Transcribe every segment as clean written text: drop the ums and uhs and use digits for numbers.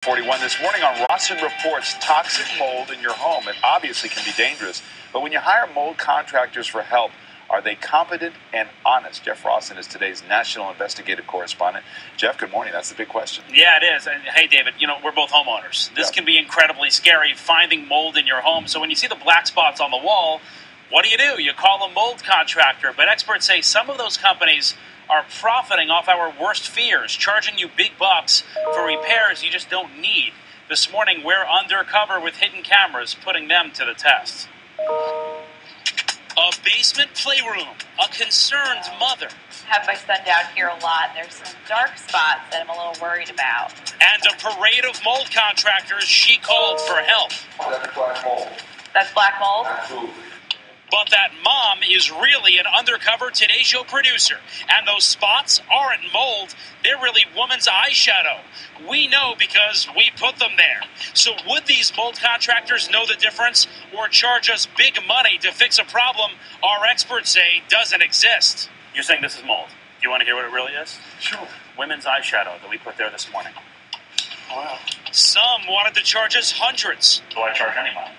41 this morning on Rawson reports toxic mold in your home. It obviously can be dangerous, but when you hire mold contractors for help, are they competent and honest? Jeff Rawson is today's national investigative correspondent. Jeff, good morning. That's the big question. Yeah, it is. And hey, David, we're both homeowners. This can be incredibly scary, finding mold in your home. So when you see the black spots on the wall, what do? You call a mold contractor. But experts say some of those companies are profiting off our worst fears, charging you big bucks for repairs you just don't need. This morning, we're undercover with hidden cameras, putting them to the test. A basement playroom, a concerned mother. I have my son down here a lot. There's some dark spots that I'm a little worried about. And a parade of mold contractors she called for help. That's black mold. That's black mold? Absolutely. But that mom is really an undercover Today Show producer. And those spots aren't mold, they're really woman's eyeshadow. We know because we put them there. So would these mold contractors know the difference or charge us big money to fix a problem our experts say doesn't exist? You're saying this is mold. Do you want to hear what it really is? Sure. Women's eyeshadow that we put there this morning. Wow. Some wanted to charge us hundreds. Do I charge any money?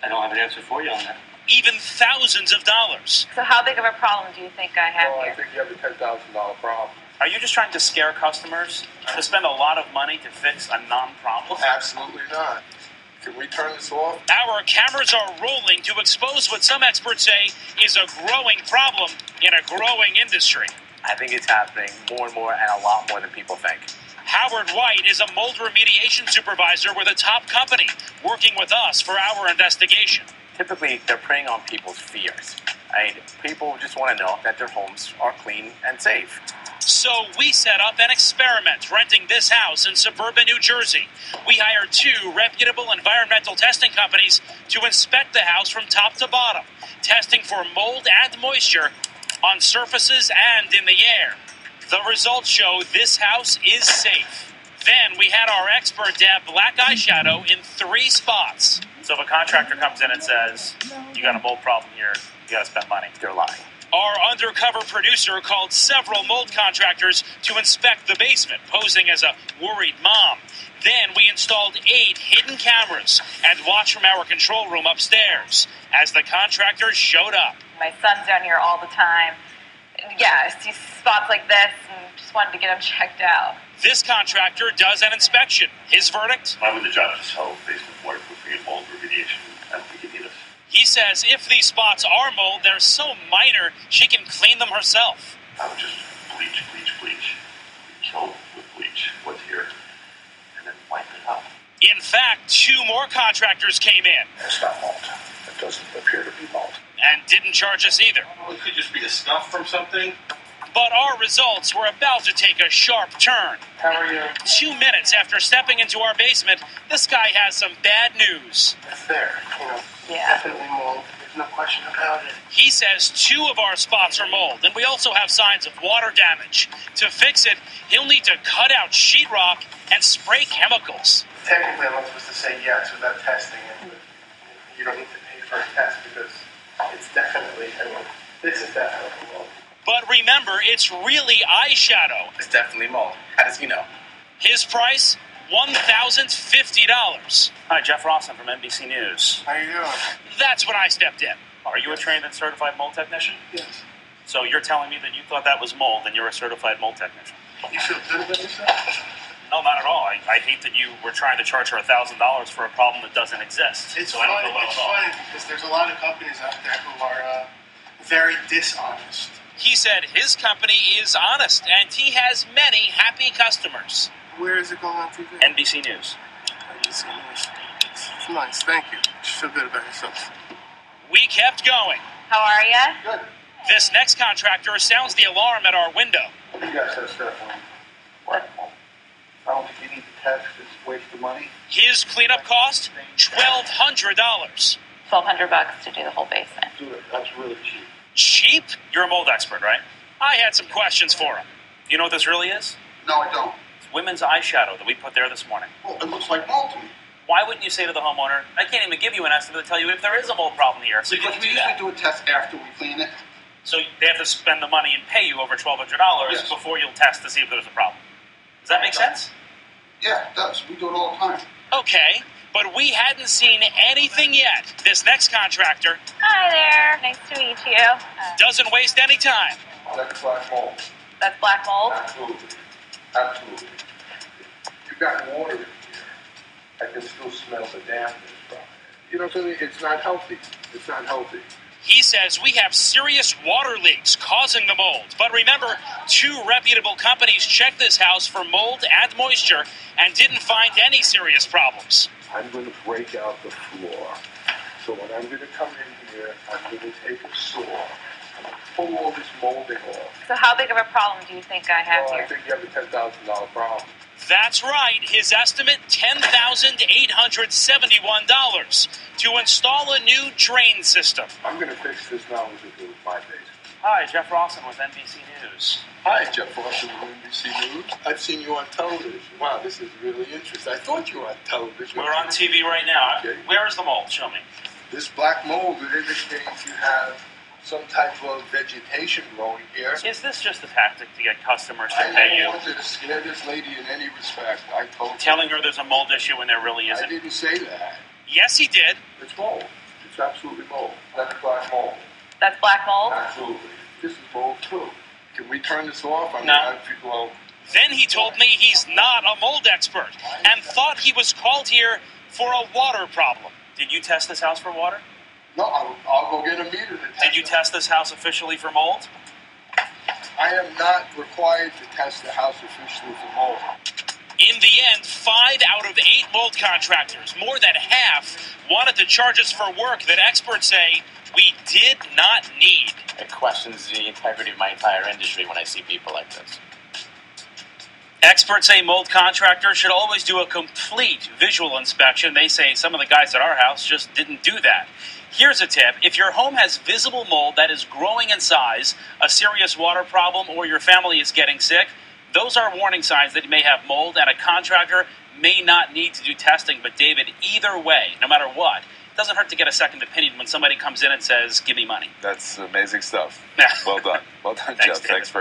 I don't have an answer for you on that. Even thousands of dollars. So how big of a problem do you think I have Well, here? I think you have a $10,000 problem. Are you just trying to scare customers to spend a lot of money to fix a non-problem? Absolutely not. Can we turn this off? Our cameras are rolling to expose what some experts say is a growing problem in a growing industry. I think it's happening more and more and a lot more than people think. Howard White is a mold remediation supervisor with a top company working with us for our investigation. Typically, they're preying on people's fears. People just want to know that their homes are clean and safe. So we set up an experiment renting this house in suburban New Jersey. We hired 2 reputable environmental testing companies to inspect the house from top to bottom, testing for mold and moisture on surfaces and in the air. The results show this house is safe. Then we had our expert dab black eyeshadow in 3 spots. So if a contractor comes in and says, you got a mold problem here, you got to spend money, they're lying. Our undercover producer called several mold contractors to inspect the basement, posing as a worried mom. Then we installed 8 hidden cameras and watched from our control room upstairs as the contractors showed up. My son's down here all the time. Yeah, I see spots like this and just wanted to get him checked out. This contractor does an inspection. His verdict? Why would the judge just tell basement work would be mold remediation? I don't think you need us. He says if these spots are mold, they're so minor she can clean them herself. I would just bleach. Kill with bleach what's here, and then wipe it out. In fact, 2 more contractors came in It's not mold. It doesn't appear to be mold. and didn't charge us either. Well, it could just be a scuff from something. But our results were about to take a sharp turn. How are you? 2 minutes after stepping into our basement, this guy has some bad news. It's there. Yeah. Definitely mold. There's no question about it. He says 2 of our spots are mold, and we also have signs of water damage. To fix it, he'll need to cut out sheetrock and spray chemicals. Technically, I'm not supposed to say yes without testing it. You don't need to pay for a test because it's definitely, this is definitely mold. But remember, it's really eyeshadow. It's definitely mold. How does he know? His price, $1,050. Hi, Jeff Rawson from NBC News. How you doing? That's when I stepped in. Are you a trained and certified mold technician? Yes. So you're telling me that you thought that was mold and you're a certified mold technician? You feel good about yourself? No, not at all. I hate that you were trying to charge her $1,000 for a problem that doesn't exist. It's So I don't funny. feel well It's at all. funny because there's a lot of companies out there who are very dishonest. He said his company is honest and he has many happy customers. Where is it going on TV? NBC News. It's nice. Thank you. You feel good about yourself. We kept going. How are ya? Good. This next contractor sounds the alarm at our window. What do you guys have stuff on? What? I don't think you need to test. It's a waste of money. His cleanup cost, $1,200. $1,200 to do the whole basement. Do it. That's really cheap. Cheap? You're a mold expert, right? I had some questions for him. You know what this really is? No, I don't. It's women's eyeshadow that we put there this morning. Well, it looks like mold to me. Why wouldn't you say to the homeowner, I can't even give you an estimate to tell you if there is a mold problem here, so you Because can we do usually that. do a test after we clean it. So they have to spend the money and pay you over $1,200 Yes. before you'll test to see if there's a problem. Does that make sense? Yeah, it does. We do it all the time. Okay, but we hadn't seen anything yet. This next contractor Hi there. Nice to meet you. doesn't waste any time. That's black mold. That's black mold? Absolutely. Absolutely. You've got water in here. I can still smell the dampness from it. You know what I mean? It's not healthy. It's not healthy. He says we have serious water leaks causing the mold. But remember, 2 reputable companies checked this house for mold and moisture and didn't find any serious problems. I'm going to break out the floor. So when I'm going to come in here, I'm going to take a saw. I'm going to pull all this molding off. So how big of a problem do you think I have Well, I here? think you have a $10,000 problem. That's right. His estimate, $10,871 to install a new drain system. I'm going to fix this now as if it was my basement. Hi, Jeff Rawson with NBC News. Hi, Jeff Rawson with NBC News. I've seen you on television. Wow, this is really interesting. I thought you were on television. We're on TV right now. Okay. Where is the mold? Show me. This black mold, it indicates you have some type of vegetation growing here. Is this just a tactic to get customers to I pay never you? wanted to scare this lady in any respect. I told Telling her there's a mold issue when there really I isn't? didn't say that. Yes, he did. It's mold. It's absolutely mold. That's black mold. That's black mold? Absolutely. This is mold too. Can we turn this off? No. Well, Then he told me he's not a mold expert and thought he was called here for a water problem. Did you test this house for water? no, I'll go get a meter to test Did you it. test this house officially for mold? I am not required to test the house officially for mold. In the end, 5 out of 8 mold contractors, more than half, wanted to charge us for work that experts say we did not need. It questions the integrity of my entire industry when I see people like this. Experts say mold contractors should always do a complete visual inspection. They say some of the guys at our house just didn't do that. Here's a tip. If your home has visible mold that is growing in size, a serious water problem, or your family is getting sick, those are warning signs that you may have mold, and a contractor may not need to do testing. But David, either way, no matter what, it doesn't hurt to get a second opinion when somebody comes in and says, give me money. That's amazing stuff. Yeah. Well done. Well done, Thanks, Jeff. David. Thanks for